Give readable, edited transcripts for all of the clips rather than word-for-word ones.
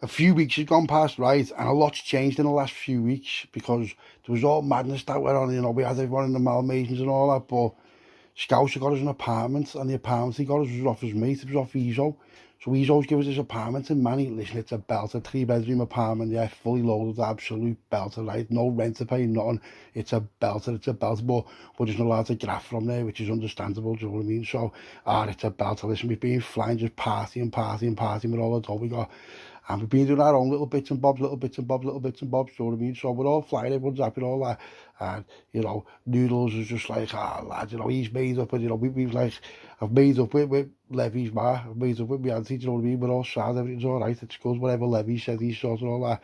A few weeks has gone past, right, and a lot's changed in the last few weeks because there was all madness that went on, you know, we had everyone in the Malmations and all that, but Scouts got us an apartment, and the apartment he got us was off his mate, it was off Ezo. So Ezo's give us this apartment in Manny. Listen, it's a belter, 3-bedroom apartment, yeah, fully loaded, absolute belter, right? No rent to pay, nothing. It's a belter, but we're just not allowed to graft from there, which is understandable, do you know what I mean? So, it's a belter. Listen, we've been flying, just partying with all the dough we got. And we've been doing our own little bits and bobs, do you know what I mean? So we're all flying, everyone's happy and all that. And, you know, Noodles is just like, lad, you know, he's made up, and, you know, we've like, I've made up with Levy's ma, I've made up with my auntie, do you know what I mean? We're all sad, everything's all right, it's good, whatever Levy said, he's sort and all that.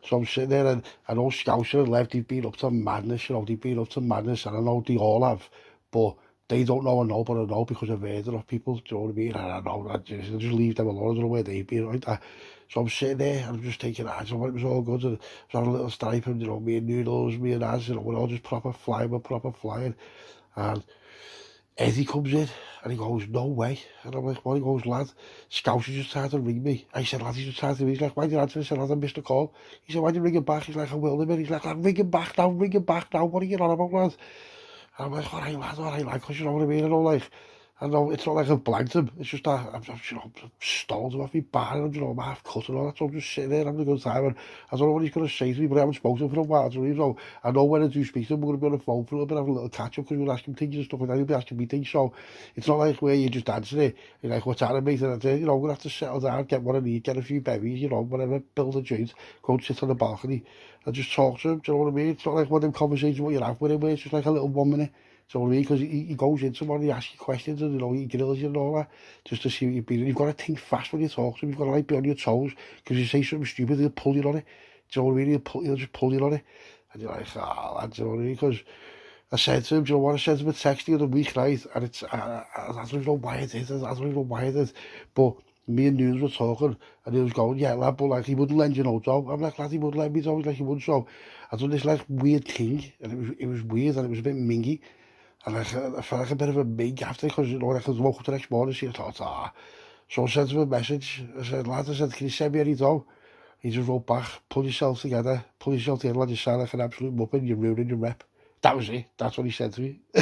So I'm sitting there, and I know Scouser and Lev, they've been up to madness, you know, they've been up to madness, and I know they all have, but they don't know I know, but I know because I've heard enough people, do you know what I mean? And I know, I just leave them alone, I don't know where they've been, like that. So I'm sitting there, and I'm just taking eyes on it was all good, and I was having a little stripe, and, you know, me and Noodles, me and Az, you know, we're all just proper flying, and Eddie comes in, and he goes, no way, and I'm like, what? He goes, lad, Scouts just tried to ring me. I said, lad, he's just tried to ring me. He's like, why did you answer? I said, lad, I missed a call. He said, why did you ring him back? He's like, I will in a minute. He's like, lad, ring him back now, what are you on about, lad? And I'm like, all right, lad, because you know what I mean, and all like, I know it's not like I've blanked him, it's just that I've you know, stalled him off me bar, and, you know, I'm half cut and all that, so I'm just sitting there having a good time, and I don't know what he's going to say to me, but I haven't spoken to him for a while, so I know when I do speak to him, we're going to be on the phone for a little bit, have a little catch up, because we'll ask him things and stuff like that, he'll be asking me things, so it's not like where you just answer it, you're like, what's happening, mate, and I say, you know, we're going to have to settle down, get what I need, get a few bevies, you know, whatever, build a joint, go and sit on the balcony, and just talk to him, do you know what I mean? It's not like one of them conversations what you have with him, where it's just like a little 1 minute. So what I mean, because he goes into someone, he asks you questions, and, you know, he grills you and all that, just to see what you've been. And you've got to think fast when you talk to him. You've got to, like, be on your toes, because you say something stupid, he'll pull you on it. Do you know what I mean? He'll just pull you on it. And you're like, lad, do you know what I mean? Because I said to him, do you know what? I said to him a text the other week, right? And it's, I don't even know why it is, but me and Nunes were talking, and he was going, yeah, lad, but, like, he wouldn't lend you no dough. I'm like, lad, he wouldn't lend me dough, like, he wouldn't. So I done this, like, weird thing, and it was weird, and it was a bit mingy. And I felt like a bit of a big after, because, you know, like, I woke up the next morning, and I thought, So I sent him a message. I said, lad, can you send me any dough? He just wrote back, pull yourself together, lad, you sound like an absolute muppet, you're ruining your rep. That was it. That's what he said to me. Do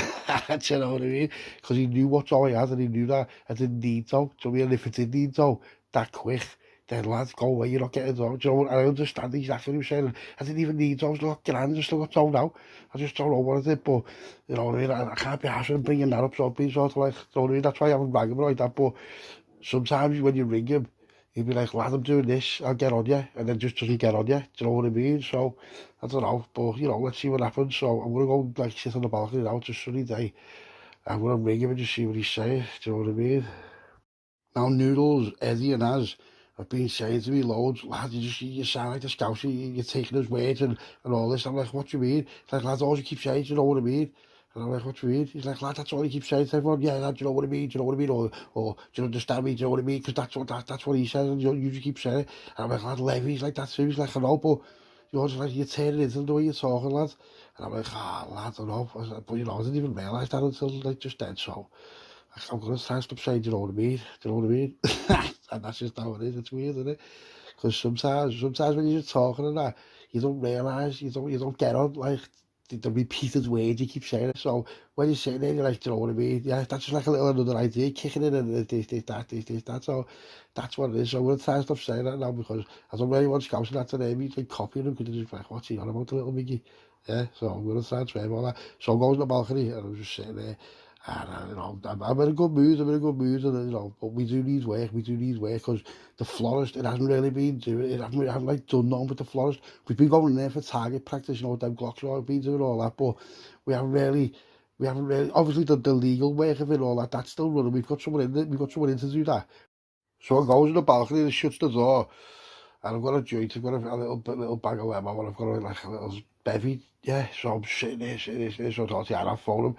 you know what I mean? Because he knew what dough I had, and he knew that I didn't need dough. Do you know what I mean? And if it did need dough that quick, then, lads, go away, you're not getting dough. Do you know what? I understand exactly what he was saying. I didn't even need dough. I was like, grand, I still got dough now. I just don't know what I did, but, you know what I mean? I can't be asked and bringing that up, so I've been sort of like, you know what I mean? That's why I haven't rang him like that, but sometimes when you ring him, he'll be like, lad, I'm doing this, I'll get on you, and then just doesn't get on you, do you know what I mean? So, I don't know, but, you know, let's see what happens. So, I'm going to go, like, sit on the balcony now, it's a sunny day. I'm going to ring him and just see what he's saying, do you know what I mean? Now, Noodles, Eddie and Az have been saying to me loads, lad, you sound like the Scouser, you're taking his words and all this. I'm like, what do you mean? It's like, lad, all you keep saying, do you know what I mean? And I'm like, what do you mean? He's like, lad, that's all he keeps saying to everyone. Yeah, lad, do you know what I mean? Do you know what I mean? Or do you understand me? Do you know what I mean? Because that's what he says, and you just keep saying it. And I'm like, lad, Levy's like that too. He's like, I know, but you're just like, you're turning into the way you're talking, lad. And I'm like, lad, I know. But, you know, I didn't even realise that until, like, just then, so I'm going to try and stop saying, do you know what I mean? Do you know what I mean? And that's just how it is. It's weird, isn't it? Because sometimes when you're just talking and that, you don't realise, you don't get on, like, the repeated words you keep saying it. So when you're sitting there, you're like, do you know what I mean? Yeah, that's just like a little another idea kicking in, and this, that. So that's what it is. So I'm going to try and stop saying that now, because I don't really want scouts and that to name me, like, copying them, because they're just like, what's he on about, the little Mickey? Yeah, so I'm going to try and try all that. So I'm going to the balcony, and I'm just sitting there. And, you know, I'm in a good mood, and, you know, but we do need work, because the florist, it hasn't really been doing it, I haven't like done nothing with the florist. We've been going in there for target practice, you know, them Glocks, I've been doing all that, but we haven't really, obviously the legal work of it, all that, that's still running. We've got someone in to do that. So I goes in the balcony and shuts the door, and I've got a joint, I've got a little bag of lemon, and I've got like a little bevy, yeah, so I'm sitting there, so I thought, yeah, I'll phone him.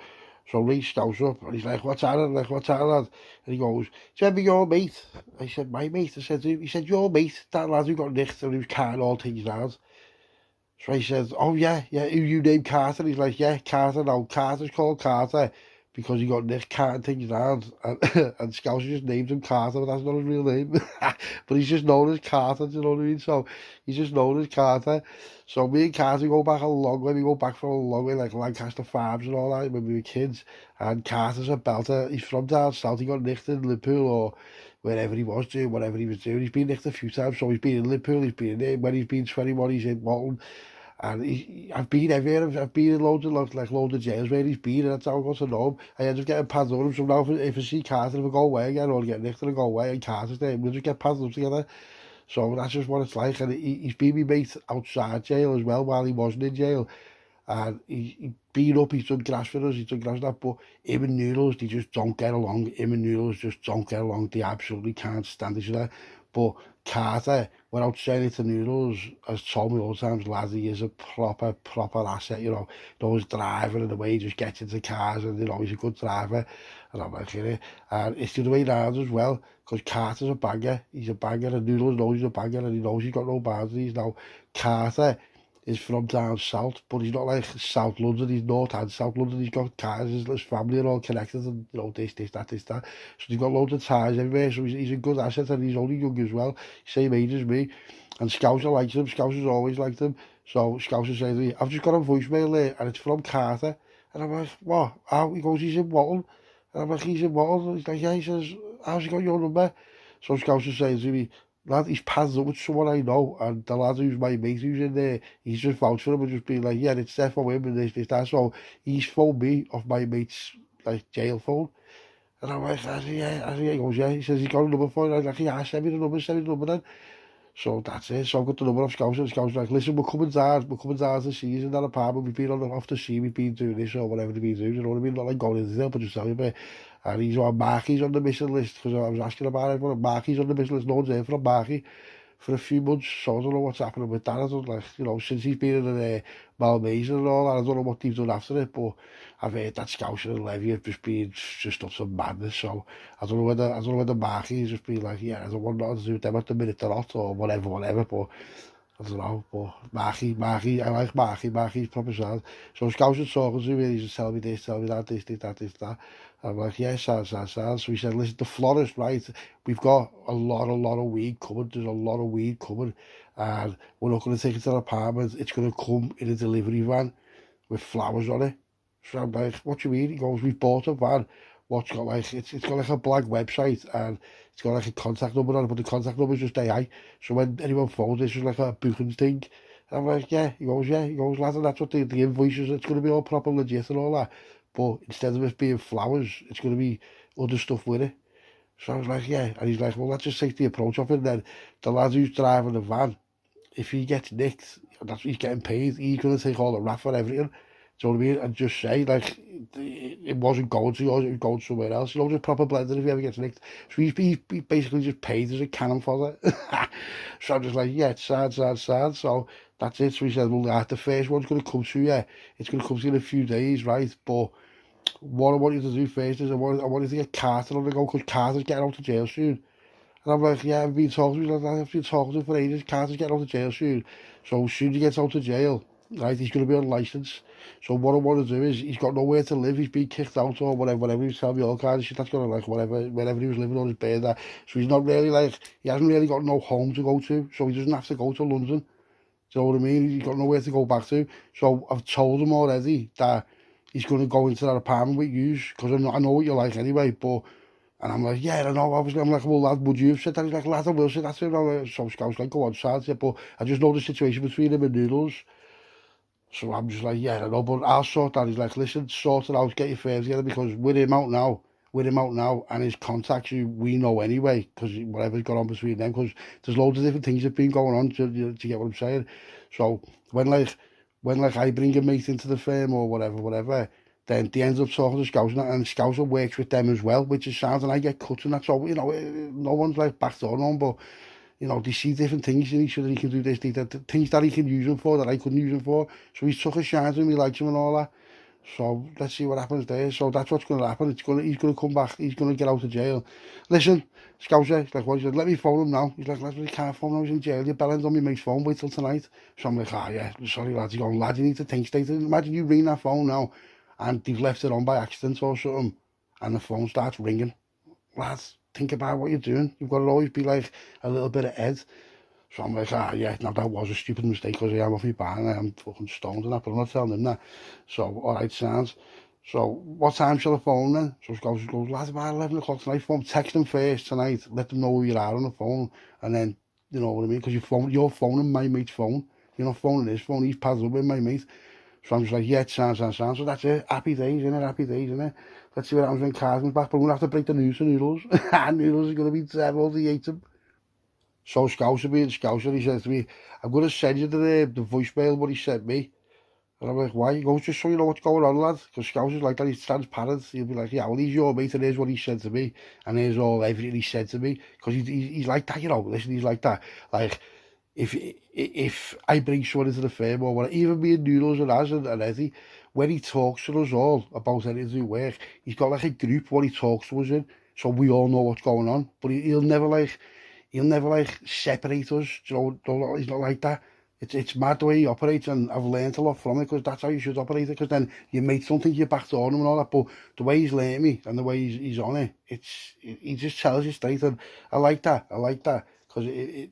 So Lee stows up, and he's like, what's that, lad? And he goes, do you remember your mate? I said, my mate? I said to him, he said, your mate, that lad who got nicked, and he was carrying all things out. So I said, oh yeah, who you named Carter? He's like, yeah, Carter, no, Carter's called Carter, because he got Nick carting things around, and Scouser just named him Carter, but that's not his real name. But he's just known as Carter, do you know what I mean? So he's just known as Carter. So me and Carter go back a long way. We go back for a long way, like Lancaster Farms and all that when we were kids. And Carter's a belter. He's from down south. He got nicked in Liverpool or wherever he was doing, whatever he was doing. He's been nicked a few times. So he's been in Liverpool, he's been in, when he's been 21, he's in Walton. And I've been everywhere. I've been in loads of jails where he's been, and that's how I got to know him. I end up getting pads on him. So now if I see Carter, if I go away again, or get nicked and I go away, and Carter's there, we'll just get pads up together. So that's just what it's like. And he's been my mate outside jail as well while he wasn't in jail. And he's been up, he's done grass for us, he's done grass that, but him and Noodles, they just don't get along. Him and Noodles just don't get along. They absolutely can't stand each other. But Carter, without saying it to Noodles, has told me all the times, lad, he is a proper asset, you know. He's driving and the way he just gets into cars, and, you know, he's a good driver. And I'm like, yeah. And it's the other way round as well, because Carter's a banger. He's a banger, and Noodles knows he's a banger, and he knows he's got no boundaries. Now, Carter is from down south, but he's not like South London, he's North and South London. He's got cars, his family are all connected, and, you know, this, that. So he's got loads of ties everywhere, so he's a good asset, and he's only young as well, same age as me. And Scouser likes him, Scouser's always liked him. So Scouser says to me, I've just got a voicemail there, and it's from Carter. And I'm like, what? How? He goes, he's in Walton. And I'm like, he's in Walton? He's like, yeah. He says, how's he got your number? So Scouser says to me, lad, he's passed up with someone I know, and the lad who's my mate who's in there, he's just vouched for him and just been like, yeah, it's there for him and this, that. So he's phoned me off my mate's like jail phone. And I'm like, yeah. He goes, yeah. He says he's got a number for it. I'm like, yeah, send me the number then. So that's it. So I've got the number of Scouser, and Scouser's like, listen, we're coming down to see you in that apartment. We've been off the sea, we've been doing this or whatever we've been doing, you know what I mean? Not like going into there, but just tell you about it. And he's on Marky's on the mission list, because I was asking about it, but Marky's on the mission list, no one's there for a Marky for a few months, so I don't know what's happening with that. I don't, like, you know, since he's been in the Malmaison and all that, I don't know what they've done after it, but I've heard that Scouser and Levy have just been just up some madness, so I don't know whether Marky has just been like, yeah, I don't want nothing to do with them at the minute or not, or whatever, but I don't know, but Marky, I like Marky's proper sound. So Scouser's talking to me, he's just telling me this, telling me that, this, that. I'm like, yeah, sound. So he said, listen, the florist, right, we've got a lot of weed coming, there's a lot of weed coming, and we're not going to take it to the apartment, it's going to come in a delivery van with flowers on it. So I'm like, what do you mean? He goes, we bought a van, what's got like, it's got like a black website, and it's got like a contact number on it, but the contact number is just AI, so when anyone phones, it's just like a booking thing. I'm like, yeah. He goes, lad, and that's what the invoices, it's going to be all proper legit and all that. But instead of it being flowers, it's going to be other stuff with it. So I was like, yeah. And he's like, well, let's just take the approach of it. And then the lad who's driving the van, if he gets nicked, that's he's getting paid. He's going to take all the rap for everything. Do you know what I mean? And just say, like, it wasn't going to yours, it was going somewhere else. You know, just proper blender if he ever gets nicked. So he's basically just paid as a cannon fodder. So I'm just like, yeah, it's sad. So that's it. So he said, well, the first one's going to come to you. It's going to come to you in a few days, right? But what I want you to do first is I want you to get Carter on the go, because Carter's getting out of jail soon. And I'm like, yeah, I've been talking to him, I've been talking to him for ages. Carter's getting out of jail soon. So as soon as he gets out of jail, right, he's going to be on licence. So what I want to do is, he's got nowhere to live, he's been kicked out or whatever he was telling me all kinds of shit, that's going to, like, wherever he was living on his bed, that. So he's not really, like, he hasn't really got no home to go to, so he doesn't have to go to London. Do you know what I mean? He's got nowhere to go back to. So I've told him already that he's going to go into that apartment with you, because I know what you're like anyway, but... And I'm like, yeah, I know, obviously. I'm like, well, lad, would you have said that? He's like, lad, I will say that to him. So Scout's like, go on, sad, yeah, but I just know the situation between him and Noodles. So I'm just like, yeah, I know, but I'll sort that. He's like, listen, sort it out, get your affairs together, because with him out now, and his contacts, we know anyway, because whatever's gone on between them, because there's loads of different things that have been going on, to get what I'm saying. So when I bring a mate into the firm or whatever, then they end up talking to Scouser, and Scouser works with them as well, which is sound, and I get cut, and that's all, you know, no one's like backdoor on, but, you know, they see different things in each other. He can do this, things that he can use him for, that I couldn't use him for. So he's took a shine to him, he likes him and all that. So let's see what happens there. So that's what's going to happen. He's going to come back, he's going to get out of jail. Listen, Scouser, he's like, what? He said, let me phone him now. He's like, lad, you can't phone him, he's in jail. Your bellend's on my mate's phone, wait till tonight. So I'm like, yeah, sorry lads. He's going, lad, you need to think straight. Imagine you ring that phone now, and they've left it on by accident or something, and the phone starts ringing. Lads, think about what you're doing. You've got to always be like a little bit ahead. So I'm like, yeah, no, that was a stupid mistake because I am off my bar and I am fucking stoned and that, but I'm not telling him that. So, all right, sounds. So, what time shall I phone then? So she goes, lads, about 11 o'clock tonight. Phone, text them first tonight, let them know who you are on the phone, and then, you know what I mean? Because you're phoning my mate's phone. You're not phoning his phone, he's paddled with my mate. So I'm just like, yeah, sounds. So that's it. Happy days, innit? Happy days, innit? Let's see what happens when Cars comes back. But we're going to have to break the news to Noodles. Noodles is going to be terrible. He hates him. So Scouser being Scouser, he says to me, I'm going to send you the voicemail what he sent me. And I'm like, why? He goes, just so you know what's going on, lad. Because Scouser's like that, he's transparent. He'll be like, yeah, well, he's your mate, and here's what he said to me. And here's everything he said to me. Because he's like that, you know. Listen, he's like that. Like, if I bring someone into the firm or whatever, even me and Noodles and Az and Eddie, when he talks to us all about anything to do work, he's got like a group what he talks to us in, so we all know what's going on. But he'll never like separate us. You know, he's not like that. It's mad the way he operates, and I've learned a lot from it because that's how you should operate it. Because then your mates don't think you're back to him and all that. But the way he's learned me and the way he's on it, he just tells you straight, and I like that. Because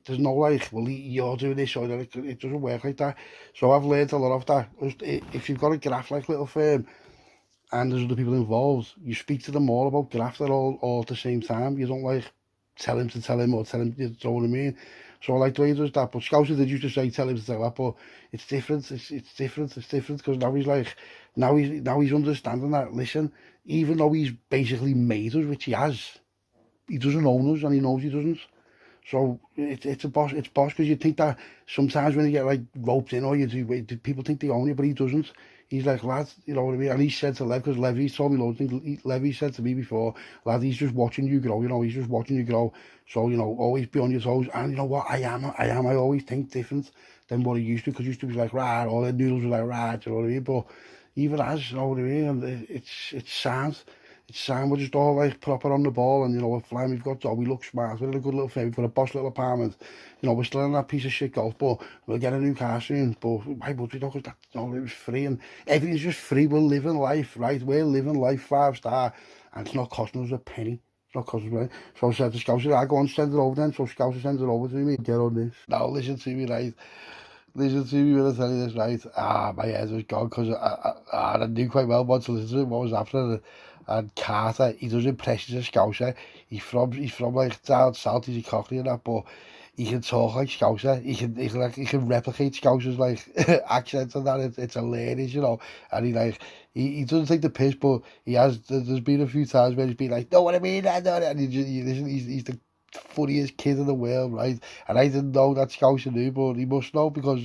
there's no like, well, you're doing this or that. It doesn't work like that. So I've learned a lot of that. If you've got a graft like little firm and there's other people involved, you speak to them all about graft all at the same time. You don't like tell him or tell him, you know what I mean? So I like the way he does that. But Scouser did used to say tell him to tell that, but it's different. It's different because now he's like, now he's understanding that. Listen, even though he's basically made us, which he has, he doesn't own us and he knows he doesn't. So it's boss because you think that sometimes when you get like roped in or you do, people think they own you, but he doesn't. He's like, lad, you know what I mean? And he said to Lev, because Levy's told me loads of things. Levy said to me before, lad, he's just watching you grow, you know, he's just watching you grow. So, you know, always be on your toes. And you know what? I always think different than what he used to, because he used to be like, right, all the Noodles were like, right, you know what I mean? But even as, you know what I mean? And it's sound. It's sound, we're just all like proper on the ball, and you know, we're flying, we've got job, we look smart, we're in a good little thing, we've got a posh little apartment, you know, we're still in that piece of shit golf, but we'll get a new car soon. But why would we? Because that, you know, it was free, and everything's just free. We're living life, right? We're living life 5-star, and it's not costing us a penny. It's not costing us a penny. So I said to Scouser, I go and send it over then. So Scouser sends it over to me. Get on this. Now listen to me, right? Listen to me when I tell you this, right? My head was gone because I knew quite well what to listen to, what was after. And Carter, he does impressions of Scouser. He's from like down south, he's a Cockney and that, but he can talk like Scouser. He can replicate Scouser's like accent and that. It's hilarious, you know. And he doesn't take the piss, but there's been a few times where he's been like, know what I mean? I know that. And you listen, he's the funniest kid in the world, right? And I didn't know that Scouser knew, but he must know because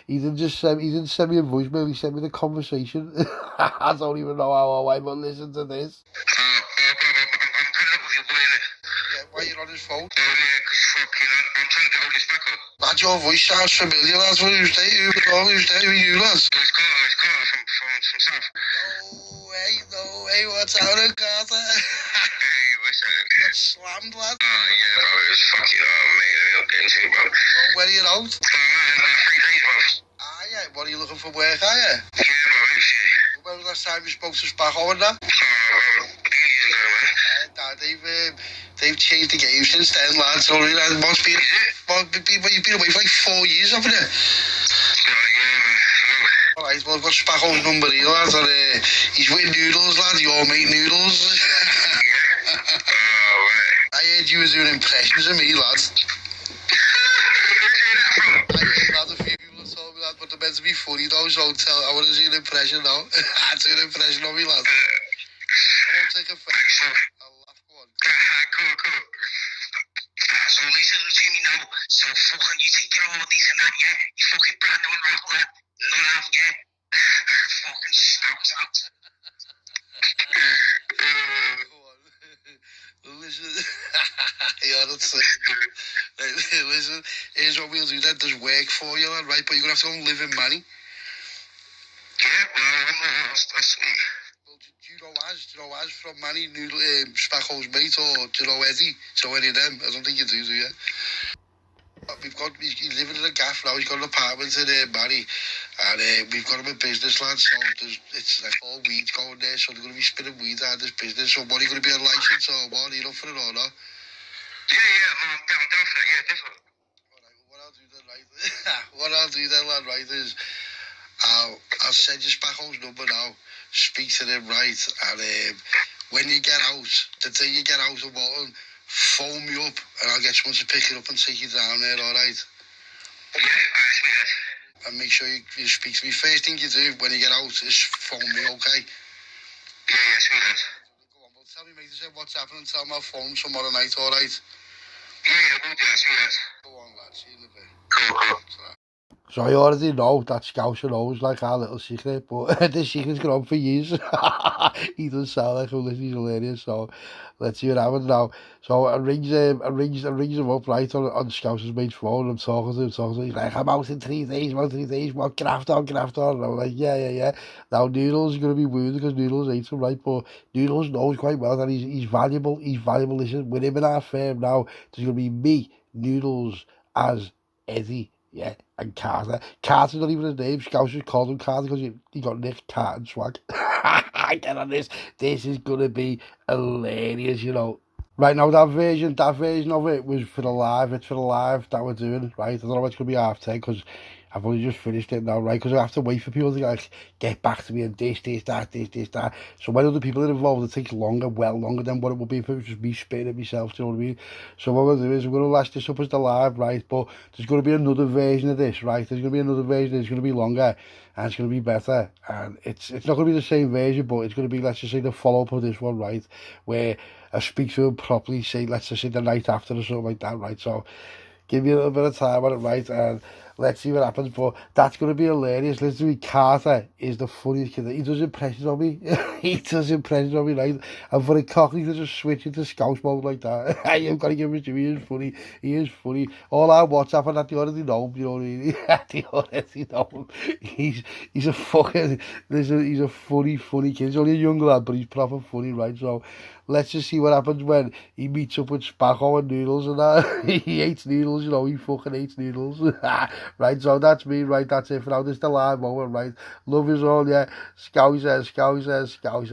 he didn't send me a voicemail, he sent me the conversation. I don't even know how I will listen to this. Yeah, why you on his phone? Oh yeah, because fucking I'm trying to hold this back up. Lad, your voice sounds familiar, lads. Who's there? Who are you, lads? It's Carter from South. No way, what's happening, Carter? Hey, what's up? You got slammed, lad. Oh yeah, bro, it was fucking, mate, I'm not getting to it, bro. Well, when are you out? Man, 3 days, bro. Yeah, what are you looking for work, are you? Yeah, bro, shit. When was the last time you spoke to Spaco and that? Bro, 2 years ago, man. They've changed the game since then, lads. So it must be. You've been away for like 4 years, haven't you? Yeah. Alright, well, I've got Spaco's number here, lads. And, he's with Noodles, lad. Your mate Noodles. Yeah. Oh, right. I heard you were doing impressions of me, lad. I heard, lad, a few people have told me that, but they're meant to be funny, though. So I want to see an impression now. Do an impression of me, lad. I won't take offense. I'll laugh, go on. Cool. So listen to me now. So fucking you think you're all this and that, yeah? You fucking brand new rapper. No laugh, yeah? Fucking snaps out. Go on. Listen. Yeah, that's it. Listen, here's what we'll do then. There's work for you, lad, right? But you're going to have to go and live in Manny. Yeah, well, that's sweet. Do you know Az from Manny, Spaco's mate, or do you know Eddie? So any of them? I don't think you do you? He's living in a gaff now. He's got an apartment in Barry, and we've got him a business, lad. So it's like all weeds going there. So they're going to be spinning weed out of this business. So what are you going to be on license or what? Are you up for it or not? I'm down for it. Yeah, definitely. Alright, what I'll do then, right? What I'll do then, lad, right, is I'll send you Spaco's number now. Speak to them, right? And when you get out, the day you get out of Walton, phone me up and I'll get someone to pick it up and take you down there, alright? Yeah, sweet. And make sure you speak to me. First thing you do when you get out is phone me, okay? Yeah, sweet. Go on, well, tell me, mate, what's happening. Tell me I'll phone tomorrow night, alright? Yeah, we'll do that, sweet. Go on, lad, see you in a bit. Cool. So I already know that Scouser knows like our little secret, but this secret's gone on for years. He doesn't sound like he's hilarious, so let's see what happens now. So I rings him up right on Scouser's mate's phone. I'm talking to him, he's like, I'm out in 3 days, what, get after. And I'm like, yeah. Now Noodles is going to be wounded because Noodles ate him, right? But Noodles knows quite well that he's valuable. Listen, with him in our firm now, there's going to be me, Noodles, as Eddie. Yeah, and Carter. Carter's not even his name. Scousers called him Carter because he got Nick Carter swag. I get on this. This is going to be hilarious, you know. Right now, that version of it was for the live. It's for the live that we're doing, right? I don't know if it's going to be half 10 because I've only just finished it now, right? Because I have to wait for people to like get back to me and this, that. So when other people are involved, it takes longer, well longer than what it would be if it was just me spitting it myself, do you know what I mean? So what we'll do is we're going to lash this up as the live, right? But there's going to be another version of this, right? There's going to be another version, it's going to be longer and it's going to be better. And it's not going to be the same version, but it's going to be, let's just say, the follow-up of this one, right? Where I speak to him properly, say, let's just say the night after or something like that, right? So give me a little bit of time on it, right? And let's see what happens. But that's going to be hilarious. Literally, Carter is the funniest kid. He does impressions of me. He does impressions of me, right? And for a cockney to just switch into Scouse mode like that, you've got to give him to me. He is funny. He is funny. All our WhatsApp and that, they already know him, you know what I mean? They already know him. He's a fucking, he's a funny kid. He's only a young lad, but he's proper funny, right? So let's just see what happens when he meets up with Spaco and Noodles and that. He hates Noodles, you know, he fucking hates Noodles. Right, so that's me, right, that's it for now. This is the live moment, right? Love is all, yeah. Scouser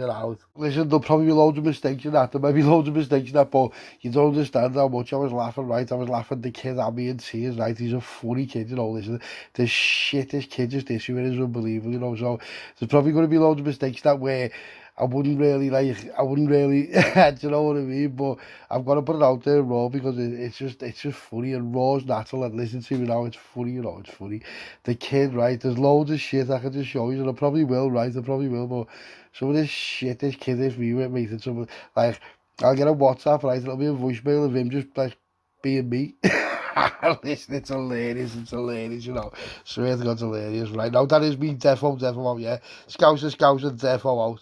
out. Listen, there'll probably be loads of mistakes in that. There might be loads of mistakes in that, but you don't understand how much I was laughing, right? I was laughing the kid at me in tears, right? He's a funny kid, you know, listen. The shit this kid just issuing is unbelievable, you know, so there's probably going to be loads of mistakes that way. I wouldn't really, do you know what I mean? But I've got to put it out there raw because it's just funny, and raw's natural, and listen to me now, it's funny, you know, it's funny. The kid, right, there's loads of shit I can just show you, and I probably will, right, but some of this shit this kid is me with me, and some, like, I'll get a WhatsApp, right, it'll be a voicemail of him just, like, being me. Listen, it's hilarious, you know. Swear to God, it's hilarious, right? Now, that is me, defo out, yeah. Scouser, defo out.